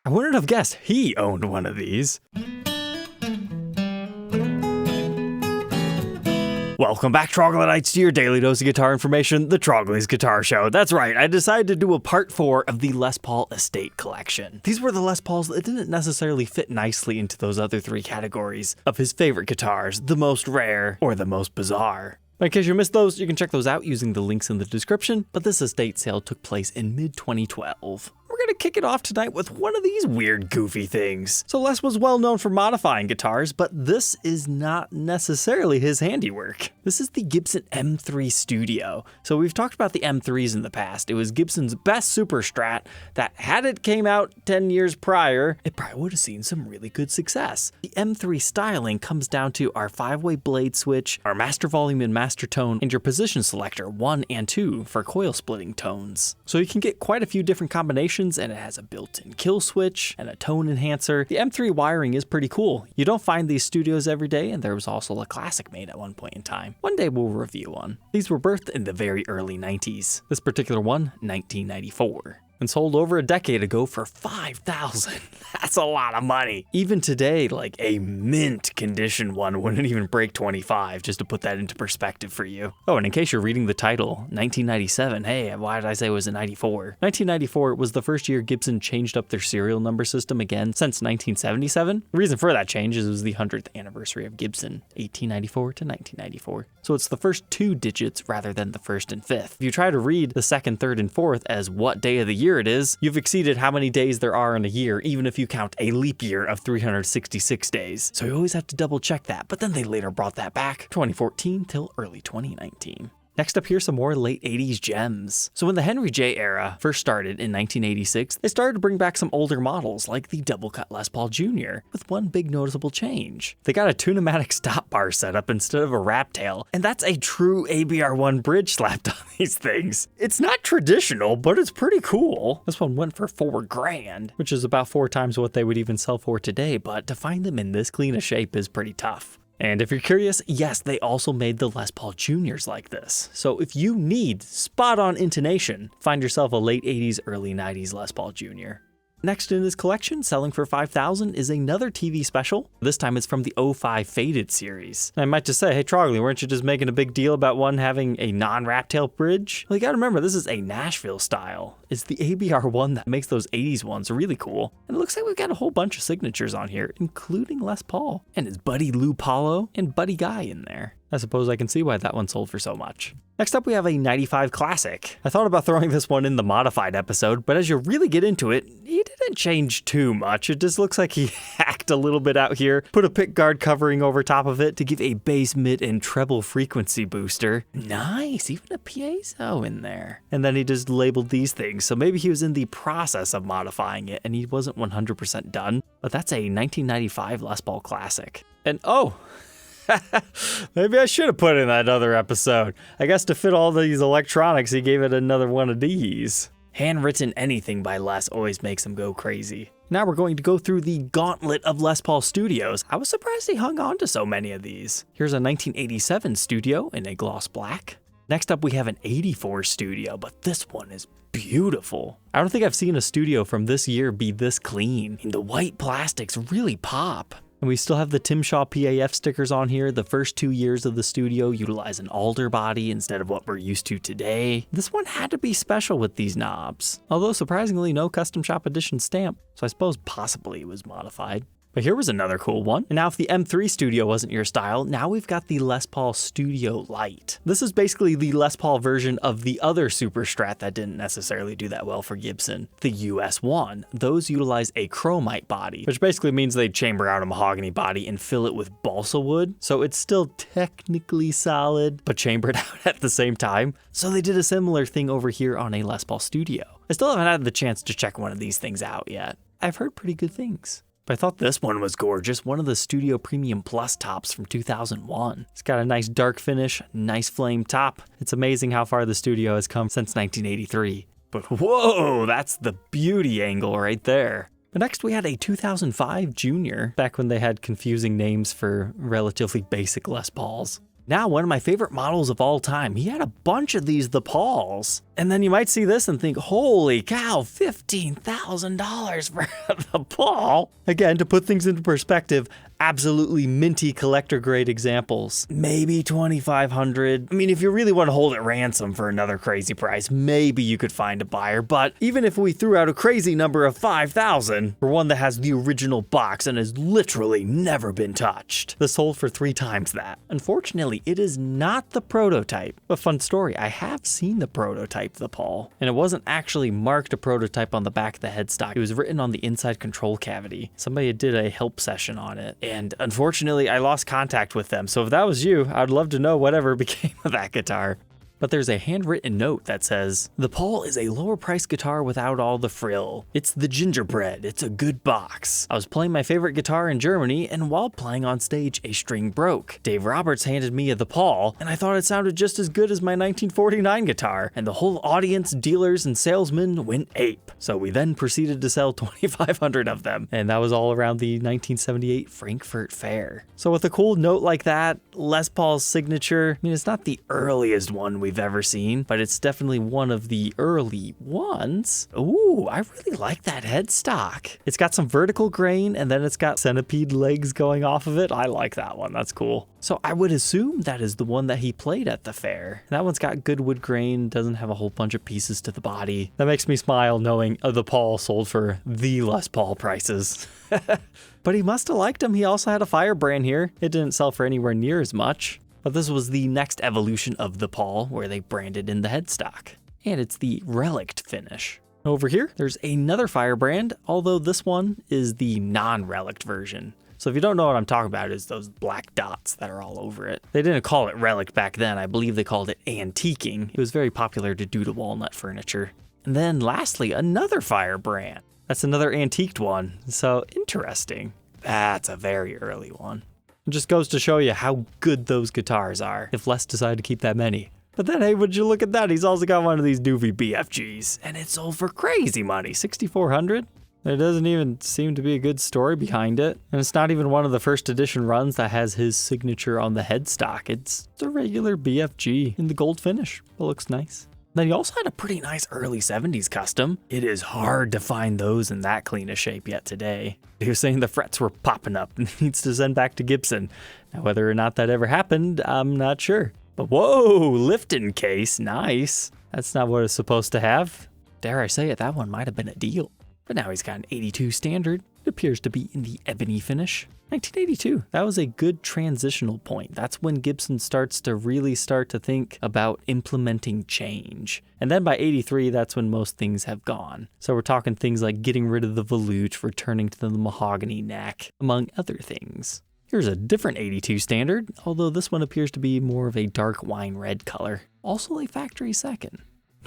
I wouldn't have guessed he owned one of these. Welcome back, Troglodytes, to your daily dose of guitar information, the Trogly's Guitar Show. That's right, I decided to do a part 4 of the Les Paul Estate Collection. These were the Les Pauls that didn't necessarily fit nicely into those other 3 categories of his favorite guitars, the most rare or the most bizarre. In case you missed those, you can check those out using the links in the description, but this estate sale took place in mid-2012. We're gonna kick it off tonight with one of these weird, goofy things. So Les was well known for modifying guitars, but this is not necessarily his handiwork. This is the Gibson M3 Studio. So we've talked about the M3s in the past. It was Gibson's best super strat that, had it came out 10 years prior, it probably would have seen some really good success. The M3 styling comes down to our 5-way blade switch, our master volume and master tone, and your position selector 1 and 2 for coil splitting tones. So you can get quite a few different combinations, and it has a built-in kill switch and a tone enhancer. The M3 wiring is pretty cool. You don't find these studios every day, and there was also a classic made at one point in time. One day we'll review one. These were birthed in the very early 90s. This particular one, 1994. And sold over a decade ago for $5,000. That's a lot of money. Even today, like a mint condition one wouldn't even break 25, just to put that into perspective for you. Oh, and in case you're reading the title, 1997, hey, why did I say it was in 94? 1994 was the first year Gibson changed up their serial number system again since 1977. The reason for that change is it was the 100th anniversary of Gibson, 1894 to 1994. So it's the first 2 digits rather than the first and fifth. If you try to read the second, third, and fourth as what day of the year it is, you've exceeded how many days there are in a year, even if you count a leap year of 366 days. So you always have to double check that, but then they later brought that back 2014 till early 2019. Next up, here's some more late 80s gems. So when the Henry J era first started in 1986, they started to bring back some older models like the double cut Les Paul Jr. with one big noticeable change. They got a Tune-o-matic stop bar setup instead of a wrap tail, and that's a true ABR1 bridge slapped on these things. It's not traditional, but it's pretty cool. This one went for $4,000, which is about 4 times what they would even sell for today, but to find them in this clean a shape is pretty tough. And if you're curious, yes, they also made the Les Paul Juniors like this. So if you need spot-on intonation, find yourself a late 80s, early 90s Les Paul Jr. Next in his collection, selling for $5,000, is another TV special. This time it's from the 05 Faded series. I might just say, hey Trogly, weren't you just making a big deal about one having a non-wrap tail bridge? Well, you gotta remember, this is a Nashville style. It's the ABR one that makes those 80s ones really cool. And it looks like we've got a whole bunch of signatures on here, including Les Paul, and his buddy Lou Paulo, and Buddy Guy in there. I suppose I can see why that one sold for so much. Next up, we have a 95 Classic. I thought about throwing this one in the modified episode, but as you really get into it, he didn't change too much. It just looks like he hacked a little bit out here, put a pick guard covering over top of it to give a bass, mid, and treble frequency booster. Nice, even a piezo in there. And then he just labeled these things, so maybe he was in the process of modifying it and he wasn't 100% done, but that's a 1995 Les Paul Classic. And oh, maybe I should have put in that other episode. I guess to fit all these electronics, he gave it another one of these. Handwritten anything by Les always makes him go crazy. Now we're going to go through the gauntlet of Les Paul Studios. I was surprised he hung on to so many of these. Here's a 1987 Studio in a gloss black. Next up, we have an 84 Studio, but this one is beautiful. I don't think I've seen a Studio from this year be this clean. And the white plastics really pop. And we still have the Tim Shaw PAF stickers on here. The first 2 years of the Studio utilize an alder body instead of what we're used to today. This one had to be special with these knobs. Although surprisingly no custom shop edition stamp, so I suppose possibly it was modified. But here was another cool one. And now if the M3 Studio wasn't your style, now we've got the Les Paul Studio Lite. This is basically the Les Paul version of the other Super Strat that didn't necessarily do that well for Gibson, the US1. Those utilize a chromite body, which basically means they chamber out a mahogany body and fill it with balsa wood. So it's still technically solid, but chambered out at the same time. So they did a similar thing over here on a Les Paul Studio. I still haven't had the chance to check one of these things out yet. I've heard pretty good things. But I thought this one was gorgeous, one of the Studio Premium Plus tops from 2001. It's got a nice dark finish, nice flame top. It's amazing how far the Studio has come since 1983. But whoa, that's the beauty angle right there. But next we had a 2005 Junior, back when they had confusing names for relatively basic Les Pauls. Now one of my favorite models of all time. He had a bunch of these, the Pauls. And then you might see this and think, holy cow, $15,000 for the Paul. Again, to put things into perspective, absolutely minty collector grade examples, maybe $2,500. I mean, if you really want to hold it ransom for another crazy price, maybe you could find a buyer. But even if we threw out a crazy number of $5,000 for one that has the original box and has literally never been touched, this sold for 3 times that. Unfortunately, it is not the prototype. A fun story, I have seen the prototype, the Paul, and it wasn't actually marked a prototype on the back of the headstock. It was written on the inside control cavity. Somebody did a help session on it, and unfortunately I lost contact with them. So if that was you, I'd love to know whatever became of that guitar. But there's a handwritten note that says, "The Paul is a lower price guitar without all the frill. It's the gingerbread. It's a good box. I was playing my favorite guitar in Germany, and while playing on stage, a string broke. Dave Roberts handed me the Paul, and I thought it sounded just as good as my 1949 guitar, and the whole audience, dealers, and salesmen went ape. So we then proceeded to sell 2,500 of them, and that was all around the 1978 Frankfurt Fair." So with a cool note like that, Les Paul's signature, I mean, it's not the earliest one we've ever seen, but it's definitely one of the early ones. Ooh, I really like that headstock. It's got some vertical grain, and then it's got centipede legs going off of it. I like that one. That's cool. So I would assume that is the one that he played at the fair. That one's got good wood grain, doesn't have a whole bunch of pieces to the body. That makes me smile knowing the Paul sold for the Les Paul prices. But he must have liked him. He also had a Firebrand here. It didn't sell for anywhere near as much. But this was the next evolution of the Paul, where they branded in the headstock. And it's the relict finish. Over here, there's another Firebrand, although this one is the non-relict version. So if you don't know what I'm talking about, it's those black dots that are all over it. They didn't call it relic back then. I believe they called it antiquing. It was very popular to do to walnut furniture. And then lastly, another Firebrand. That's another antiqued one. So interesting. That's a very early one. It just goes to show you how good those guitars are, if Les decided to keep that many. But then, hey, would you look at that? He's also got one of these doofy BFGs, and it sold for crazy money, $6,400. There doesn't even seem to be a good story behind it. And it's not even one of the first edition runs that has his signature on the headstock. It's a regular BFG in the gold finish. It looks nice. Then he also had a pretty nice early 70s custom. It is hard to find those in that clean a shape yet today. He was saying the frets were popping up and needs to send back to Gibson. Now, whether or not that ever happened, I'm not sure. But whoa, lifting case, nice. That's not what it's supposed to have. Dare I say it, that one might have been a deal. But now he's got an 82 standard. It appears to be in the ebony finish. 1982, that was a good transitional point. That's when Gibson starts to think about implementing change. And then by 83, that's when most things have gone. So we're talking things like getting rid of the volute, returning to the mahogany neck, among other things. Here's a different 82 standard, although this one appears to be more of a dark wine red color. Also a factory second.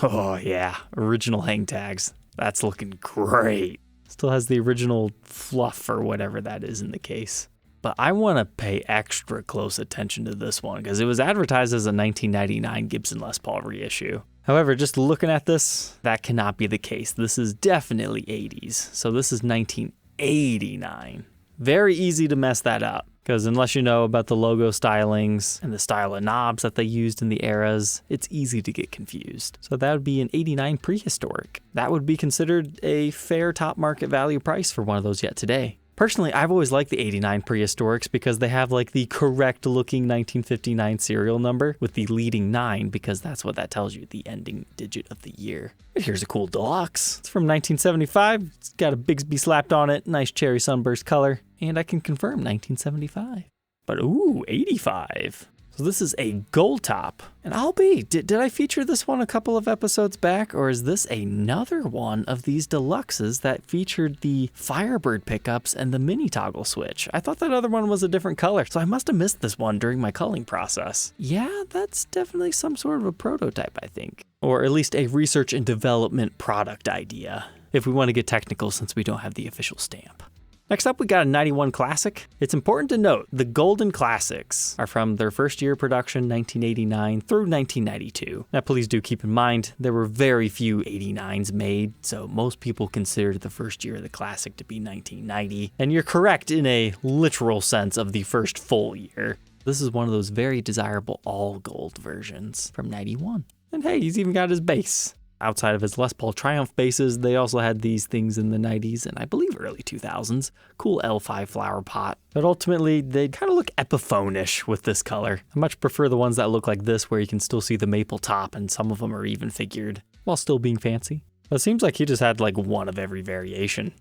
Oh yeah, original hang tags. That's looking great. Still has the original fluff or whatever that is in the case. But I want to pay extra close attention to this one because it was advertised as a 1999 Gibson Les Paul reissue. However, just looking at this, that cannot be the case. This is definitely 80s. So this is 1989. Very easy to mess that up. Because unless you know about the logo stylings and the style of knobs that they used in the eras, it's easy to get confused. So that would be an 89 Prehistoric. That would be considered a fair top market value price for one of those yet today. Personally, I've always liked the 89 Prehistorics because they have like the correct looking 1959 serial number with the leading 9 because that's what that tells you, the ending digit of the year. But here's a cool Deluxe. It's from 1975. It's got a Bigsby slapped on it, nice cherry sunburst color, and I can confirm 1975. But ooh, 85. So this is a Goldtop, and I'll be, did I feature this one a couple of episodes back, or is this another one of these Deluxes that featured the Firebird pickups and the mini toggle switch? I thought that other one was a different color, so I must have missed this one during my culling process. Yeah, that's definitely some sort of a prototype, I think. Or at least a research and development product idea, if we want to get technical since we don't have the official stamp. Next up, we got a 91 Classic. It's important to note, the Golden Classics are from their first year of production, 1989 through 1992. Now, please do keep in mind, there were very few 89s made, so most people consider the first year of the Classic to be 1990. And you're correct in a literal sense of the first full year. This is one of those very desirable all gold versions from 91. And hey, he's even got his bass. Outside of his Les Paul Triumph basses, they also had these things in the 90s and I believe early 2000s. Cool L5 flower pot. But ultimately, they kind of look Epiphone-ish with this color. I much prefer the ones that look like this where you can still see the maple top and some of them are even figured, while still being fancy. But it seems like he just had like one of every variation.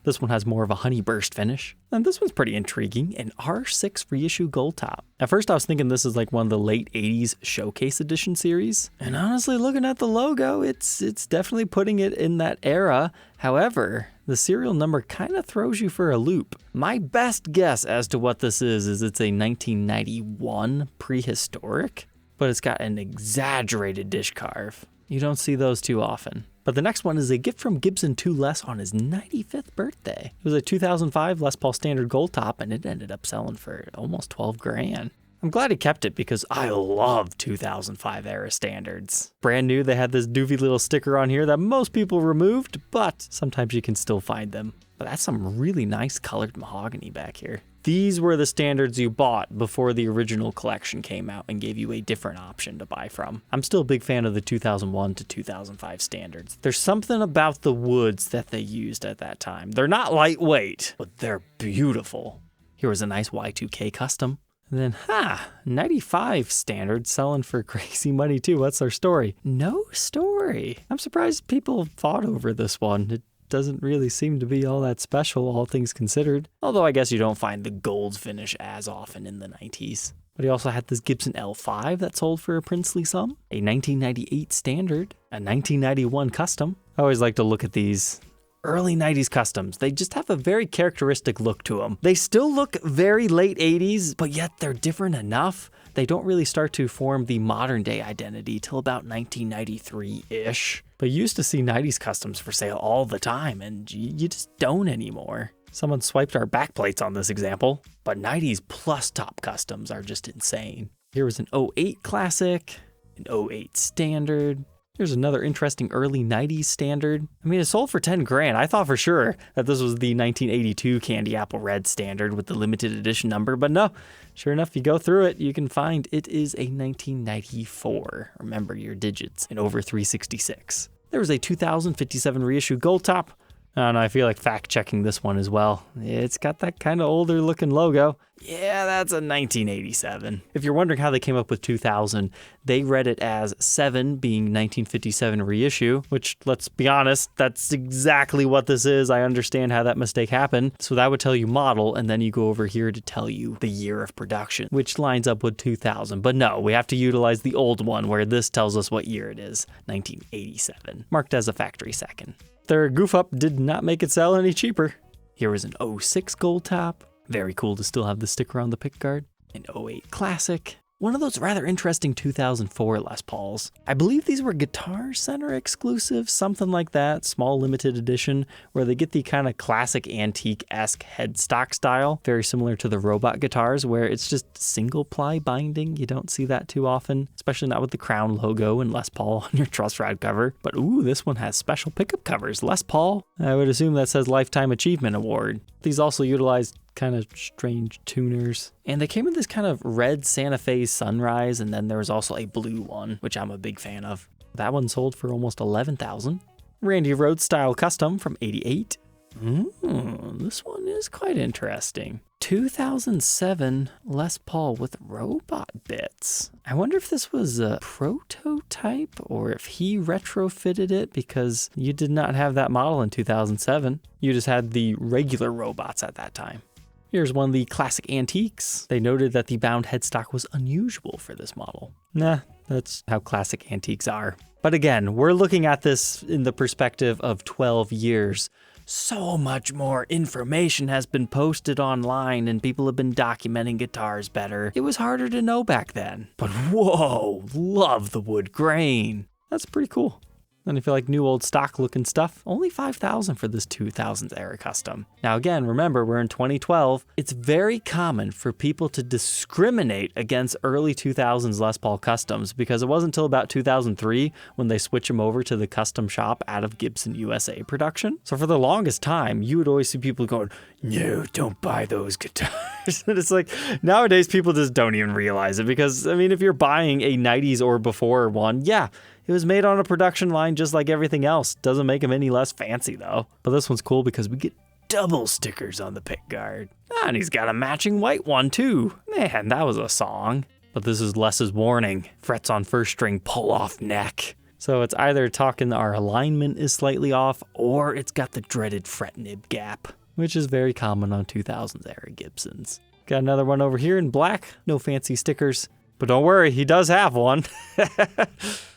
This one has more of a honey burst finish. And this one's pretty intriguing, an R6 reissue gold top. At first I was thinking this is like one of the late 80s Showcase Edition series. And honestly, looking at the logo, it's definitely putting it in that era. However, the serial number kind of throws you for a loop. My best guess as to what this is it's a 1991 Prehistoric, but it's got an exaggerated dish carve. You don't see those too often. But the next one is a gift from Gibson to Les on his 95th birthday. It was a 2005 Les Paul Standard Gold Top, and it ended up selling for almost 12 grand. I'm glad he kept it because I love 2005 era standards. Brand new, they had this doofy little sticker on here that most people removed, but sometimes you can still find them. But that's some really nice colored mahogany back here. These were the standards you bought before the original collection came out and gave you a different option to buy from. I'm still a big fan of the 2001 to 2005 standards. There's something about the woods that they used at that time. They're not lightweight, but they're beautiful. Here was a nice Y2K custom. And then, 95 standard selling for crazy money too. What's our story? No story. I'm surprised people fought over this one. It doesn't really seem to be all that special, all things considered. Although I guess you don't find the gold finish as often in the 90s. But he also had this Gibson L5 that sold for a princely sum, a 1998 standard, a 1991 custom. I always like to look at these early 90s customs. They just have a very characteristic look to them. They still look very late 80s, but yet they're different enough. They don't really start to form the modern day identity till about 1993-ish. But you used to see 90s customs for sale all the time, and you just don't anymore. Someone swiped our backplates on this example, but 90s plus top customs are just insane. Here was an 08 classic, an 08 standard. Here's another interesting early 90s standard. I mean, it sold for 10 grand. I thought for sure that this was the 1982 Candy Apple Red standard with the limited edition number, but no. Sure enough, you go through it, you can find it is a 1994. Remember your digits, and over 366. There was a 2057 reissue gold top. I don't know, I feel like fact checking this one as well. It's got that kind of older looking logo. Yeah, that's a 1987. If you're wondering how they came up with 2000, they read it as 7 being 1957 reissue, which, let's be honest, that's exactly what this is. I understand how that mistake happened. So that would tell you model, and then you go over here to tell you the year of production, which lines up with 2000. But no, we have to utilize the old one where this tells us what year it is, 1987, marked as a factory second. Their goof up did not make it sell any cheaper. Here was an 06 gold top. Very cool to still have the sticker on the pickguard. An 08 classic. One of those rather interesting 2004 Les Pauls. I believe these were Guitar Center exclusives, something like that, small limited edition, where they get the kind of classic antique-esque headstock style, very similar to the robot guitars, where it's just single ply binding. You don't see that too often, especially not with the Crown logo and Les Paul on your truss rod cover. But ooh, this one has special pickup covers. Les Paul, I would assume that says Lifetime Achievement Award. These also utilized kind of strange tuners. And they came in this kind of red Santa Fe Sunrise, and then there was also a blue one, which I'm a big fan of. That one sold for almost $11,000. Randy Rhoads style custom from 88. This one is quite interesting. 2007 Les Paul with robot bits. I wonder if this was a prototype or if he retrofitted it, because you did not have that model in 2007. You just had the regular robots at that time. Here's one of the classic antiques. They noted that the bound headstock was unusual for this model. Nah, that's how classic antiques are. But again, we're looking at this in the perspective of 12 years. So much more information has been posted online and people have been documenting guitars better. It was harder to know back then. But whoa, love the wood grain. That's pretty cool. And if you like new old stock looking stuff, only $5,000 for this 2000s era custom. Now again, remember we're in 2012. It's very common for people to discriminate against early 2000s Les Paul customs, because it wasn't until about 2003 when they switch them over to the custom shop out of Gibson USA production. So for the longest time, you would always see people going, no, don't buy those guitars. And it's like, nowadays people just don't even realize it, because I mean, if you're buying a 90s or before one, yeah, It was made on a production line just like everything else. Doesn't make them any less fancy though. But this one's cool because we get double stickers on the pickguard. And he's got a matching white one too. Man, that was a song. But this is Les's warning. Frets on first string, pull off neck. So it's either talking our alignment is slightly off or it's got the dreaded fret nib gap, which is very common on 2000s era Gibsons. Got another one over here in black. No fancy stickers. But don't worry, he does have one.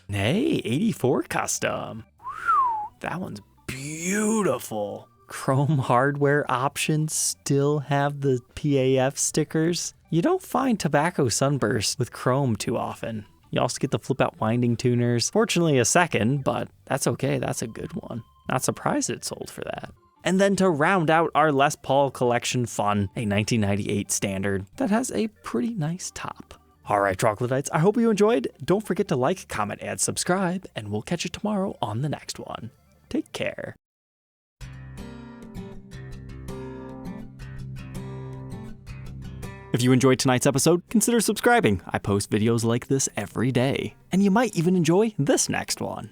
Hey, 84 custom. Whew, that one's beautiful. Chrome hardware options still have the PAF stickers. You don't find tobacco Sunburst with chrome too often. You also get the flip out winding tuners. Fortunately a second, but that's okay, that's a good one. Not surprised it sold for that. And then to round out our Les Paul collection fun, a 1998 standard that has a pretty nice top. All right, Troglodytes, I hope you enjoyed. Don't forget to like, comment, and subscribe, and we'll catch you tomorrow on the next one. Take care. If you enjoyed tonight's episode, consider subscribing. I post videos like this every day. And you might even enjoy this next one.